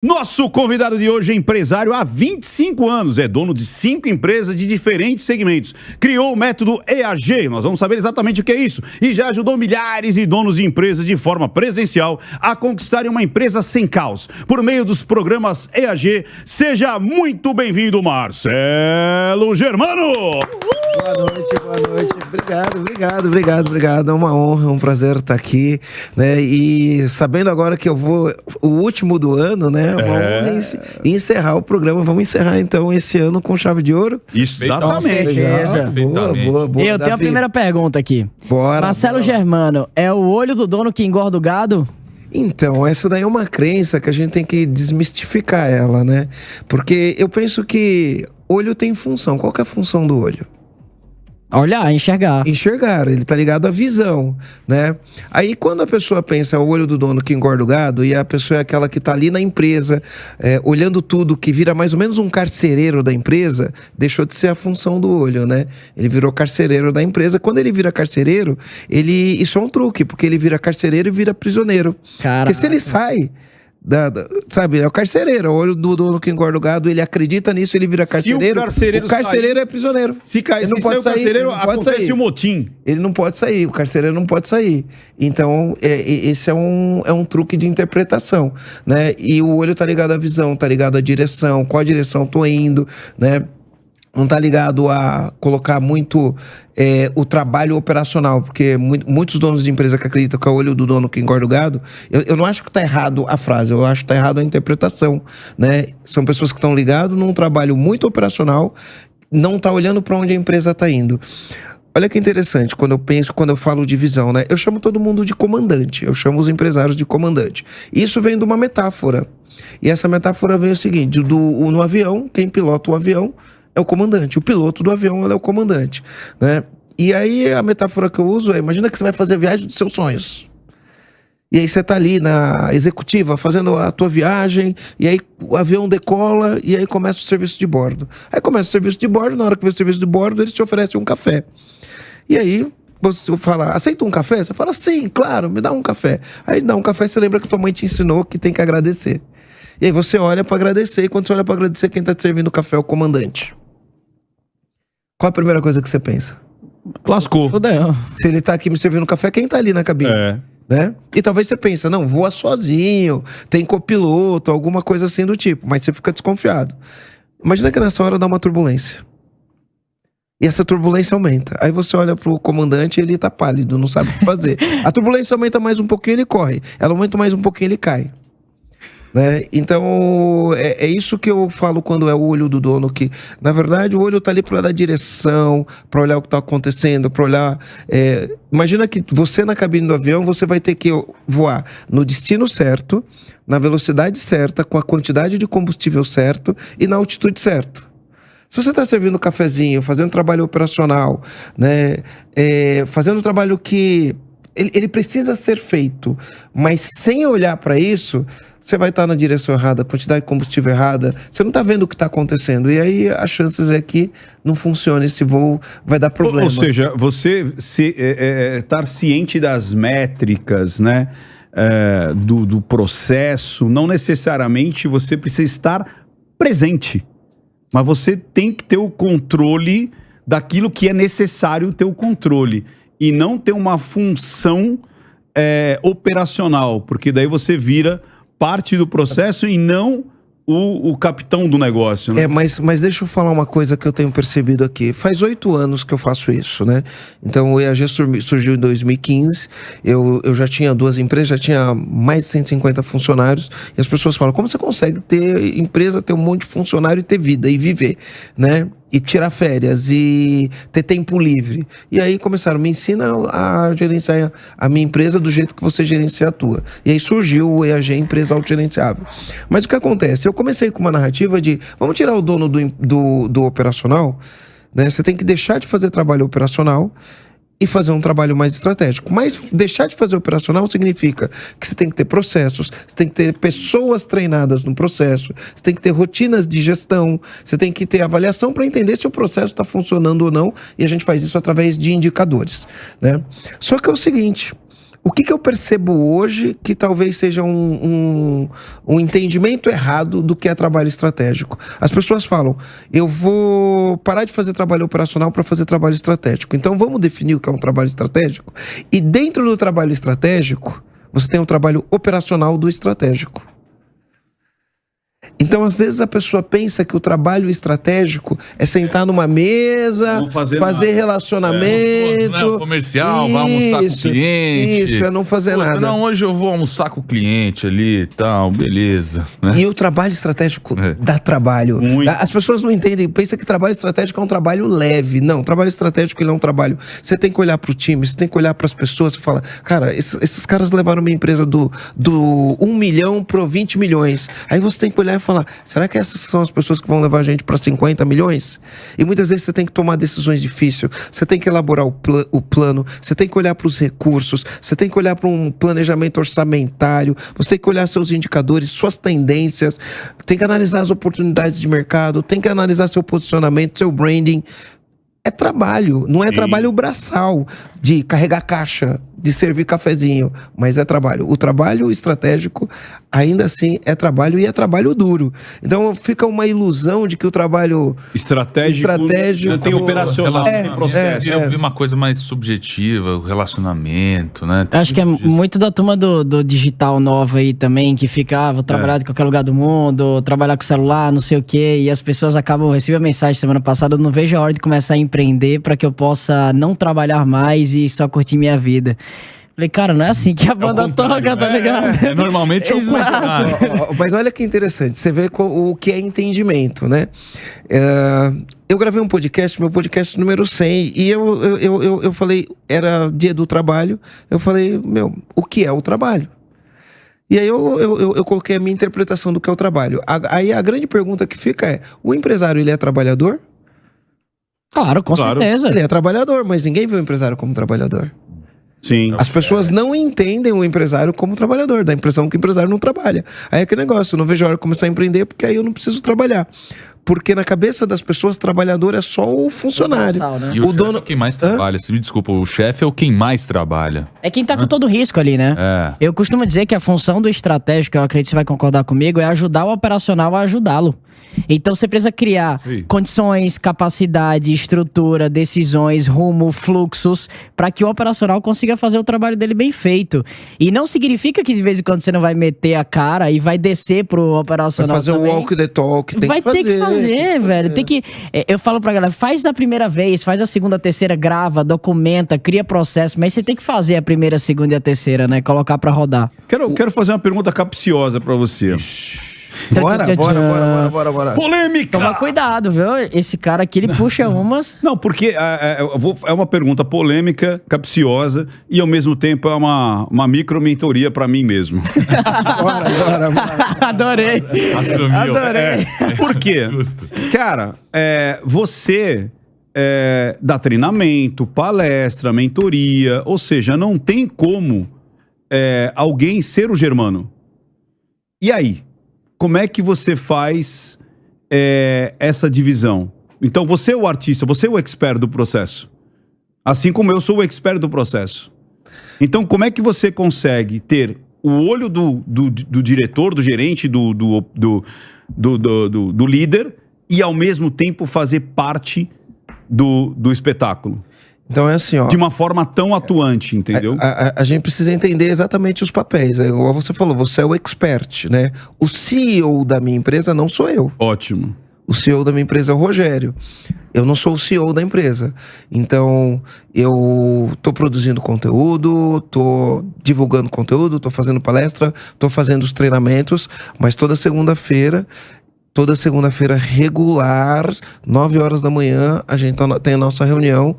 Nosso convidado de hoje é empresário há 25 anos, é dono de 5 empresas de diferentes segmentos. Criou o método EAG, nós vamos saber exatamente o que é isso, e já ajudou milhares de donos de empresas de forma presencial a conquistarem uma empresa sem caos, por meio dos programas EAG. Seja muito bem-vindo, Marcelo Germano! Boa noite. Obrigado. É uma honra, um prazer estar aqui, né? E sabendo agora que eu vou, o último do ano, né? Vamos encerrar o programa. Vamos encerrar então esse ano com chave de ouro. Exatamente. Boa, eu tenho a primeira pergunta aqui. Bora. Marcelo Germano, é o olho do dono que engorda o gado? Então, essa daí é uma crença que a gente tem que desmistificar ela, né? Porque eu penso que olho tem função. Qual que é a função do olho? Olhar, enxergar. Enxergar, ele tá ligado à visão, né? Aí quando a pessoa pensa é o olho do dono que engorda o gado, e a pessoa é aquela que tá ali na empresa, olhando tudo, que vira mais ou menos um carcereiro da empresa, deixou de ser a função do olho, né? Ele virou carcereiro da empresa. Quando ele vira carcereiro, isso é um truque, porque ele vira carcereiro e vira prisioneiro. Caraca. Porque se ele sai... sabe, é o carcereiro, é o olho do dono que engorda o gado, ele acredita nisso, ele vira carcereiro. O carcereiro é prisioneiro. Se não pode sair, carcereiro, acontece o motim. Ele não pode sair, o carcereiro não pode sair. Então, esse é um truque de interpretação, né? E o olho tá ligado à visão, tá ligado à direção, qual direção tô indo, né? Não tá ligado a colocar muito o trabalho operacional, porque muitos donos de empresa que acreditam que é o olho do dono que engorda o gado, eu não acho que tá errado a frase, eu acho que tá errado a interpretação, né? São pessoas que estão ligadas num trabalho muito operacional, não tá olhando para onde a empresa tá indo. Olha que interessante, quando eu falo de visão, né? Eu chamo todo mundo de comandante, eu chamo os empresários de comandante. Isso vem de uma metáfora, e essa metáfora vem o seguinte, no avião, quem pilota o avião é o comandante, o piloto do avião é o comandante, né? E aí a metáfora que eu uso é, imagina que você vai fazer a viagem dos seus sonhos. E aí você tá ali na executiva fazendo a tua viagem, e aí o avião decola, e aí começa o serviço de bordo. Aí começa o serviço de bordo, na hora que vem o serviço de bordo, eles te oferecem um café. E aí você fala, aceita um café? Você fala, sim, claro, me dá um café. Aí dá um café, você lembra que tua mãe te ensinou que tem que agradecer. E aí você olha para agradecer, e quando você olha para agradecer, quem tá te servindo o café é o comandante. Qual a primeira coisa que você pensa? Lascou. Fudeu. Se ele tá aqui me servindo café, quem tá ali na cabine? Né? E talvez você pense, não, voa sozinho, tem copiloto, alguma coisa assim do tipo, mas você fica desconfiado. Imagina que nessa hora dá uma turbulência. E essa turbulência aumenta. Aí você olha pro comandante e ele tá pálido, não sabe o que fazer. A turbulência aumenta mais um pouquinho, ele corre. Ela aumenta mais um pouquinho, ele cai. Né? Então é isso que eu falo quando é o olho do dono, que na verdade o olho tá ali para dar direção, para olhar o que tá acontecendo, para olhar, imagina que você na cabine do avião, você vai ter que voar no destino certo, na velocidade certa, com a quantidade de combustível certo e na altitude certa. Se você está servindo um cafezinho, fazendo trabalho operacional, né, fazendo trabalho que ele precisa ser feito, mas sem olhar para isso, você vai estar na direção errada, quantidade de combustível errada, você não está vendo o que está acontecendo. E aí as chances é que não funcione, esse voo vai dar problema. Ou seja, você estar ciente das métricas, né, do processo, não necessariamente você precisa estar presente, mas você tem que ter o controle daquilo que é necessário ter o controle. E não ter uma função operacional, porque daí você vira parte do processo e não o capitão do negócio, né? Mas deixa eu falar uma coisa que eu tenho percebido aqui. Faz 8 anos que eu faço isso, né? Então o EAG surgiu em 2015, eu já tinha 2 empresas, já tinha mais de 150 funcionários, e as pessoas falam, como você consegue ter empresa, ter um monte de funcionário e ter vida, e viver, né? E tirar férias, e ter tempo livre. E aí começaram, me ensina a gerenciar a minha empresa do jeito que você gerencia a tua. E aí surgiu o EAG, Empresa Autogerenciável. Mas o que acontece? Eu comecei com uma narrativa de, vamos tirar o dono do operacional, né? Você tem que deixar de fazer trabalho operacional e fazer um trabalho mais estratégico. Mas deixar de fazer operacional significa que você tem que ter processos, você tem que ter pessoas treinadas no processo, você tem que ter rotinas de gestão, você tem que ter avaliação para entender se o processo está funcionando ou não, e a gente faz isso através de indicadores, né? Só que é o seguinte, O que eu percebo hoje que talvez seja um entendimento errado do que é trabalho estratégico? As pessoas falam, eu vou parar de fazer trabalho operacional para fazer trabalho estratégico. Então vamos definir o que é um trabalho estratégico? E dentro do trabalho estratégico, você tem o trabalho operacional do estratégico. Então, às vezes, a pessoa pensa que o trabalho estratégico é sentar numa mesa, fazer relacionamento. Né? Comercial, vai almoçar com o cliente. Isso, é não fazer nada. Não, hoje eu vou almoçar com o cliente ali e tal, beleza. Né? E o trabalho estratégico dá trabalho. Muito. As pessoas não entendem, pensam que trabalho estratégico é um trabalho leve. Não, trabalho estratégico ele é um trabalho. Você tem que olhar para o time, você tem que olhar para as pessoas e falar, cara, esses caras levaram uma empresa do 1 milhão para 20 milhões. Aí você tem que olhar e falar, será que essas são as pessoas que vão levar a gente para 50 milhões? E muitas vezes você tem que tomar decisões difíceis, você tem que elaborar o plano, você tem que olhar para os recursos, você tem que olhar para um planejamento orçamentário, você tem que olhar seus indicadores, suas tendências, tem que analisar as oportunidades de mercado, tem que analisar seu posicionamento, seu branding. É trabalho, não é trabalho braçal de carregar caixa, de servir cafezinho, mas é trabalho. O trabalho estratégico, ainda assim, é trabalho e é trabalho duro. Então fica uma ilusão de que o trabalho estratégico tem operacional, tem processo. Eu vi uma coisa mais subjetiva, o relacionamento, né? Acho que é muito da turma do digital nova aí também, que fica, vou trabalhar de qualquer lugar do mundo, trabalhar com celular, não sei o quê, e as pessoas acabam, recebi a mensagem semana passada, eu não vejo a hora de começar a empreender para que eu possa não trabalhar mais e só curtir minha vida. Falei, cara, não é assim que a banda toca, tá ligado? Normalmente é o contrário. Mas olha que interessante, você vê o que é entendimento, né? Eu gravei um podcast, meu podcast número 100, e eu falei, era dia do trabalho, eu falei, o que é o trabalho? E aí eu coloquei a minha interpretação do que é o trabalho. Aí a grande pergunta que fica é, o empresário, ele é trabalhador? Claro, com certeza. Ele é trabalhador, mas ninguém vê o empresário como trabalhador. Sim. As pessoas não entendem o empresário como trabalhador, dá a impressão que o empresário não trabalha. Aí é aquele negócio, eu não vejo a hora de começar a empreender porque aí eu não preciso trabalhar. Porque na cabeça das pessoas, trabalhador é só o funcionário. Né? E o dono é quem mais trabalha. Se me desculpa, o chefe é o quem mais trabalha. É quem tá com todo o risco ali, né? Eu costumo dizer que a função do estratégico, eu acredito que você vai concordar comigo, é ajudar o operacional a ajudá-lo. Então você precisa criar condições, capacidade, estrutura, decisões, rumo, fluxos, para que o operacional consiga fazer o trabalho dele bem feito. E não significa que de vez em quando você não vai meter a cara e vai descer pro operacional. Vai fazer também. o walk the talk, tem vai que fazer. Ter que fazer, velho. Tem que. Eu falo pra galera, faz da primeira vez, faz a segunda, a terceira, grava, documenta, cria processo, mas você tem que fazer a primeira, a segunda e a terceira, né? Colocar pra rodar. Quero fazer uma pergunta capciosa pra você. Bora. Polêmica! Toma cuidado, viu? Esse cara aqui, ele puxa umas... Não, porque é uma pergunta polêmica, capciosa, e ao mesmo tempo é uma micro-mentoria pra mim mesmo. Bora. Adorei. Adorei. Por quê? Cara, você dá treinamento, palestra, mentoria, ou seja, não tem como alguém ser o Germano. E aí? Como é que você faz essa divisão? Então, você é o artista, você é o expert do processo. Assim como eu sou o expert do processo. Então, como é que você consegue ter o olho do diretor, do gerente, do líder e, ao mesmo tempo, fazer parte do espetáculo? Então é assim, ó. De uma forma tão atuante, entendeu? A gente precisa entender exatamente os papéis. Igual você falou, você é o expert, né? O CEO da minha empresa não sou eu. Ótimo. O CEO da minha empresa é o Rogério. Eu não sou o CEO da empresa. Então, eu tô produzindo conteúdo, tô divulgando conteúdo, tô fazendo palestra, tô fazendo os treinamentos, mas toda segunda-feira regular, 9 horas da manhã, a gente tem a nossa reunião,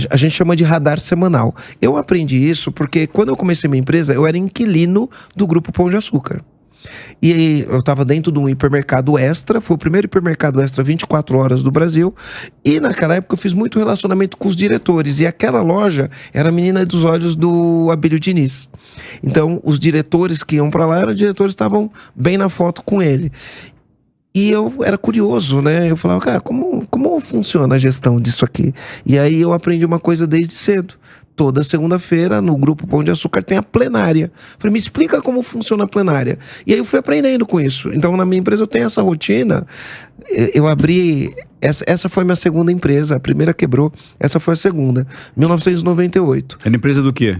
a gente chama de radar semanal. Eu aprendi isso porque quando eu comecei minha empresa, eu era inquilino do Grupo Pão de Açúcar. E eu estava dentro de um hipermercado Extra, foi o primeiro hipermercado Extra 24 horas do Brasil, e naquela época eu fiz muito relacionamento com os diretores, e aquela loja era a menina dos olhos do Abílio Diniz. Então, os diretores que iam para lá, os diretores estavam bem na foto com ele. E eu era curioso, né? Eu falava, cara, como funciona a gestão disso aqui? E aí eu aprendi uma coisa desde cedo. toda segunda-feira, no Grupo Pão de Açúcar, tem a plenária. Falei, me explica como funciona a plenária. E aí eu fui aprendendo com isso. Então, na minha empresa, eu tenho essa rotina. Eu abri... Essa foi minha segunda empresa. A primeira quebrou, essa foi a segunda. 1998. É na empresa do quê?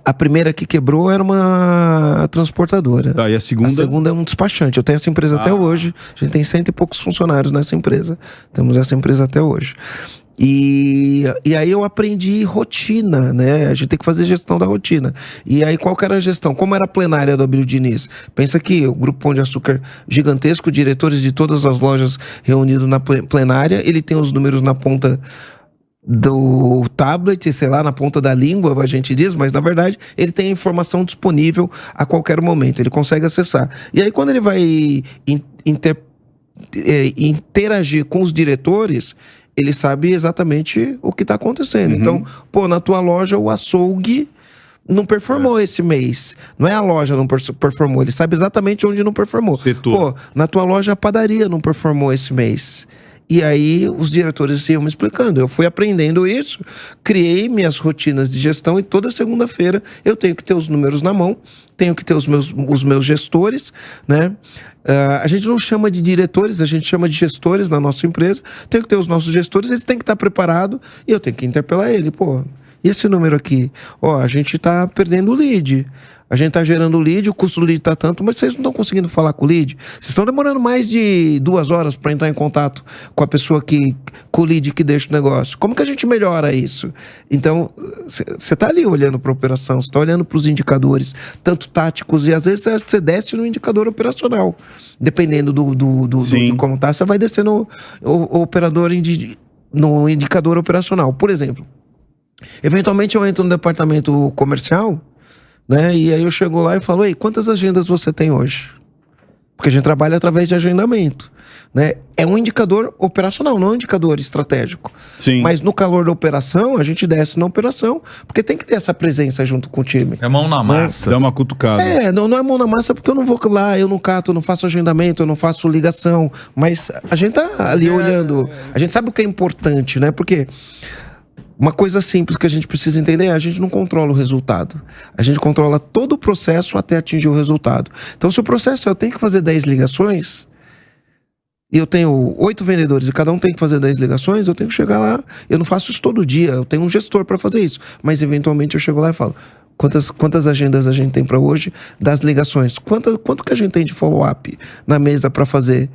A primeira que quebrou era uma transportadora. Tá, e a segunda? A segunda é um despachante. Eu tenho essa empresa até hoje. A gente tem 100 e poucos funcionários nessa empresa. Temos essa empresa até hoje. E aí eu aprendi rotina, né? A gente tem que fazer gestão da rotina. E aí qual que era a gestão? Como era a plenária do Abílio Diniz? Pensa que o Grupo Pão de Açúcar gigantesco, diretores de todas as lojas reunidos na plenária, ele tem os números na ponta do tablet, sei lá, na ponta da língua, a gente diz, mas na verdade ele tem a informação disponível a qualquer momento, ele consegue acessar. E aí quando ele vai interagir com os diretores, ele sabe exatamente o que está acontecendo. Então, pô, na tua loja o açougue não performou esse mês. Não é a loja não performou, ele sabe exatamente onde não performou. Pô, na tua loja a padaria não performou esse mês. E aí os diretores iam me explicando. Eu fui aprendendo isso, criei minhas rotinas de gestão e toda segunda-feira eu tenho que ter os números na mão, tenho que ter os meus gestores, né? A gente não chama de diretores, a gente chama de gestores na nossa empresa. Tenho que ter os nossos gestores, eles têm que estar preparados e eu tenho que interpelar ele. Pô, e esse número aqui? Ó, a gente está perdendo o lead. A gente está gerando lead, o custo do lead está tanto, mas vocês não estão conseguindo falar com o lead. Vocês estão demorando mais de 2 horas para entrar em contato com a pessoa com o lead que deixa o negócio. Como que a gente melhora isso? Então, você está ali olhando para a operação, você está olhando para os indicadores, tanto táticos, e às vezes você desce no indicador operacional. Dependendo de como está, você vai descer no indicador operacional. Por exemplo, eventualmente eu entro no departamento comercial, né? E aí eu chego lá e falo, ei, quantas agendas você tem hoje? Porque a gente trabalha através de agendamento, né? É um indicador operacional, não é um indicador estratégico. Sim. Mas no calor da operação, a gente desce na operação, porque tem que ter essa presença junto com o time. É mão na massa. Dá uma cutucada. Não é mão na massa, porque eu não vou lá, eu não cato, eu não faço agendamento, eu não faço ligação. Mas a gente tá ali olhando, a gente sabe o que é importante, né? Porque uma coisa simples que a gente precisa entender é a gente não controla o resultado. A gente controla todo o processo até atingir o resultado. Então, se o processo eu tenho que fazer 10 ligações, e eu tenho 8 vendedores e cada um tem que fazer 10 ligações, eu tenho que chegar lá. Eu não faço isso todo dia, eu tenho um gestor para fazer isso. Mas, eventualmente, eu chego lá e falo, quantas agendas a gente tem para hoje das ligações? Quanto que a gente tem de follow-up na mesa para fazer?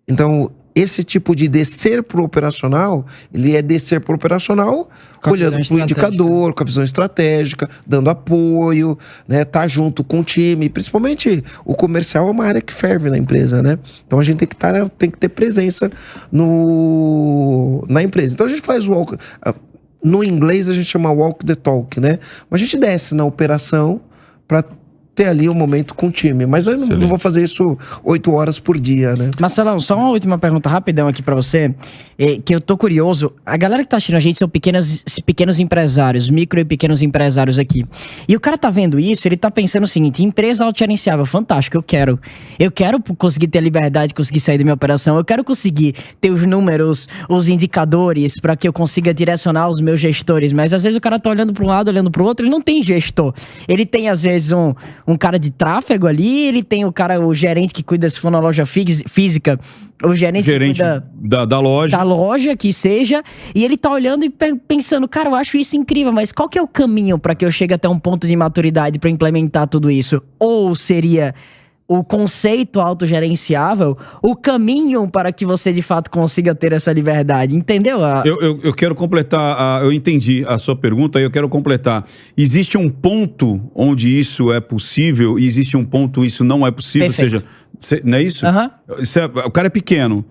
Então, esse tipo de descer pro operacional, ele é descer pro operacional olhando pro indicador, com a visão estratégica, dando apoio, né? Tá junto com o time. Principalmente o comercial é uma área que ferve na empresa, né? Então a gente tem que ter presença na empresa. Então a gente faz walk. No inglês a gente chama walk the talk, né? Mas a gente desce na operação para ter ali um momento com o time. Mas eu não vou fazer isso 8 horas por dia, né? Marcelão, só uma última pergunta rapidão aqui pra você, que eu tô curioso. A galera que tá assistindo a gente são pequenos empresários, micro e pequenos empresários aqui. E o cara tá vendo isso, ele tá pensando o seguinte, empresa autogerenciável, fantástico, eu quero conseguir ter a liberdade, conseguir sair da minha operação, eu quero conseguir ter os números, os indicadores, pra que eu consiga direcionar os meus gestores. Mas às vezes o cara tá olhando pra um lado, olhando pro outro, ele não tem gestor. Ele tem às vezes um cara de tráfego ali, ele tem o gerente que cuida se for na loja física, o gerente que cuida da loja. Da loja, que seja, e ele tá olhando e pensando, cara, eu acho isso incrível, mas qual que é o caminho para que eu chegue até um ponto de maturidade para implementar tudo isso? Ou seria o conceito autogerenciável, o caminho para que você de fato consiga ter essa liberdade, entendeu? Eu quero completar, eu entendi a sua pergunta e eu quero completar. Existe um ponto onde isso é possível e existe um ponto isso não é possível? Perfeito. Ou seja, não é isso? Uhum. O cara é pequeno.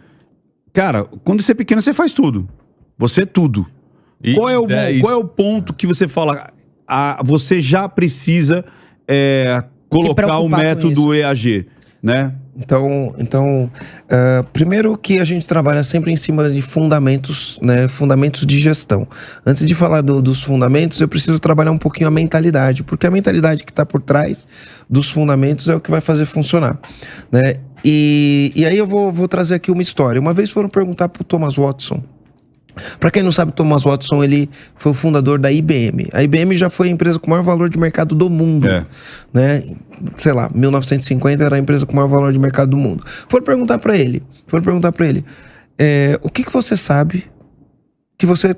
Cara, quando você é pequeno, você faz tudo. Você é tudo. Qual é o ponto que você fala, você já precisa colocar o método EAG, né? Então, primeiro que a gente trabalha sempre em cima de fundamentos, né? Fundamentos de gestão. Antes de falar dos fundamentos, eu preciso trabalhar um pouquinho a mentalidade, porque a mentalidade que está por trás dos fundamentos é o que vai fazer funcionar, né? E aí eu vou trazer aqui uma história. Uma vez foram perguntar para o Thomas Watson Para quem não sabe, Thomas Watson, ele foi o fundador da IBM. A IBM já foi a empresa com o maior valor de mercado do mundo, né? Sei lá, 1950 era a empresa com o maior valor de mercado do mundo. Foram perguntar para ele, o que você sabe que você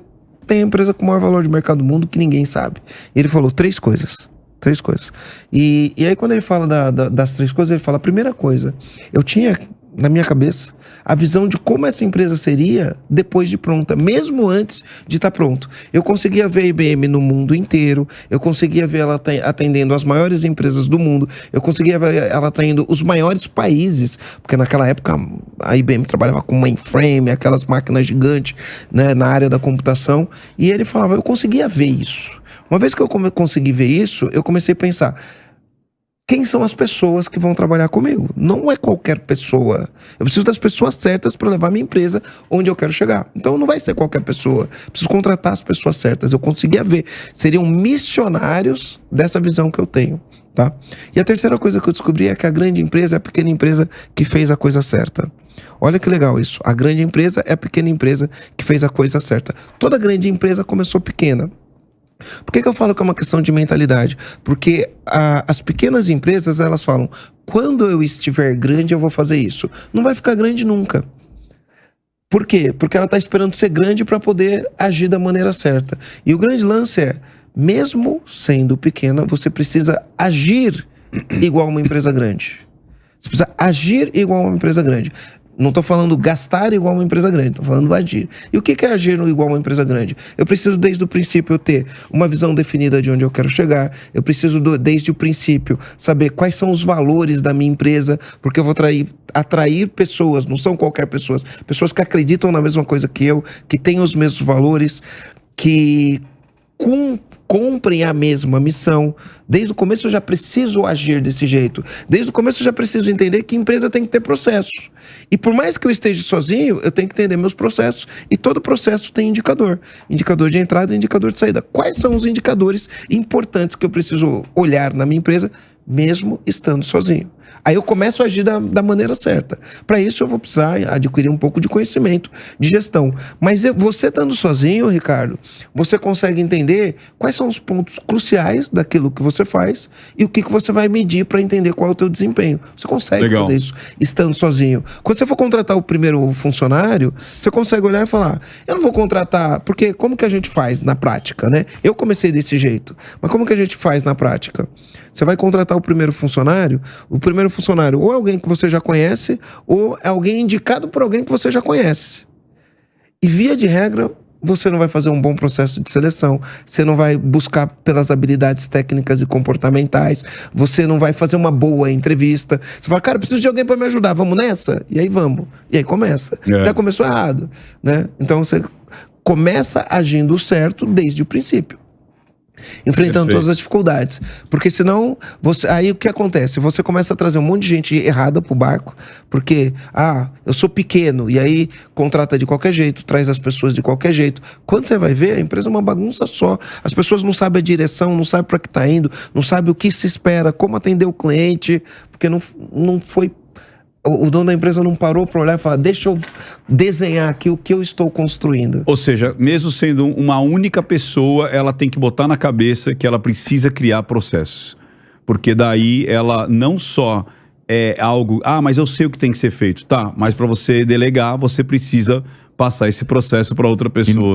tem a empresa com o maior valor de mercado do mundo que ninguém sabe? E ele falou 3 coisas. 3 coisas. E aí quando ele fala das 3 coisas, ele fala, a primeira coisa, eu tinha na minha cabeça a visão de como essa empresa seria depois de pronta, mesmo antes de estar pronto. Eu conseguia ver a IBM no mundo inteiro, eu conseguia ver ela atendendo as maiores empresas do mundo, eu conseguia ver ela atendendo os maiores países, porque naquela época a IBM trabalhava com mainframe, aquelas máquinas gigantes, né, na área da computação, e ele falava, eu conseguia ver isso. Uma vez que eu consegui ver isso, eu comecei a pensar, quem são as pessoas que vão trabalhar comigo? Não é qualquer pessoa. Eu preciso das pessoas certas para levar minha empresa onde eu quero chegar. Então não vai ser qualquer pessoa. Preciso contratar as pessoas certas. Eu conseguia ver. Seriam missionários dessa visão que eu tenho, tá? E a terceira coisa que eu descobri é que a grande empresa é a pequena empresa que fez a coisa certa. Olha que legal isso. A grande empresa é a pequena empresa que fez a coisa certa. Toda grande empresa começou pequena. Por que eu falo que é uma questão de mentalidade? Porque as pequenas empresas, elas falam, quando eu estiver grande eu vou fazer isso. Não vai ficar grande nunca. Por quê? Porque ela está esperando ser grande para poder agir da maneira certa. E o grande lance é, mesmo sendo pequena, você precisa agir igual uma empresa grande. Você precisa agir igual uma empresa grande. Não estou falando gastar igual uma empresa grande, estou falando agir. E o que é agir igual uma empresa grande? Eu preciso desde o princípio eu ter uma visão definida de onde eu quero chegar, eu preciso desde o princípio saber quais são os valores da minha empresa, porque eu vou atrair pessoas, não são qualquer pessoas que acreditam na mesma coisa que eu, que têm os mesmos valores, que comprem a mesma missão. Desde o começo eu já preciso agir desse jeito. Desde o começo eu já preciso entender que empresa tem que ter processos. E por mais que eu esteja sozinho, eu tenho que entender meus processos. E todo processo tem indicador. Indicador de entrada e indicador de saída. Quais são os indicadores importantes que eu preciso olhar na minha empresa, mesmo estando sozinho? Aí eu começo a agir da maneira certa. Para isso eu vou precisar adquirir um pouco de conhecimento de gestão. Mas você estando sozinho, Ricardo, você consegue entender quais são os pontos cruciais daquilo que você faz e o que você vai medir para entender qual é o teu desempenho. Você consegue fazer isso estando sozinho. Quando você for contratar o primeiro funcionário, você consegue olhar e falar, eu não vou contratar, porque como que a gente faz na prática, né? Eu comecei desse jeito, mas como que a gente faz na prática? Você vai contratar o primeiro funcionário ou é alguém que você já conhece, ou é alguém indicado por alguém que você já conhece. E via de regra, você não vai fazer um bom processo de seleção, você não vai buscar pelas habilidades técnicas e comportamentais, você não vai fazer uma boa entrevista. Você fala, cara, preciso de alguém para me ajudar, vamos nessa? E aí vamos. E aí começa. Já começou errado, né? Então você começa agindo certo desde o princípio, enfrentando todas as dificuldades, porque senão aí o que acontece? Você começa a trazer um monte de gente errada pro barco, porque eu sou pequeno, e aí contrata de qualquer jeito, traz as pessoas de qualquer jeito. Quando você vai ver, a empresa é uma bagunça só. As pessoas não sabem a direção, não sabem para que tá indo, não sabem o que se espera, como atender o cliente, porque não foi. O dono da empresa não parou para olhar e falar, deixa eu desenhar aqui o que eu estou construindo. Ou seja, mesmo sendo uma única pessoa, ela tem que botar na cabeça que ela precisa criar processos. Porque daí ela não só é algo, mas eu sei o que tem que ser feito. Tá, mas para você delegar, você precisa passar esse processo para outra pessoa.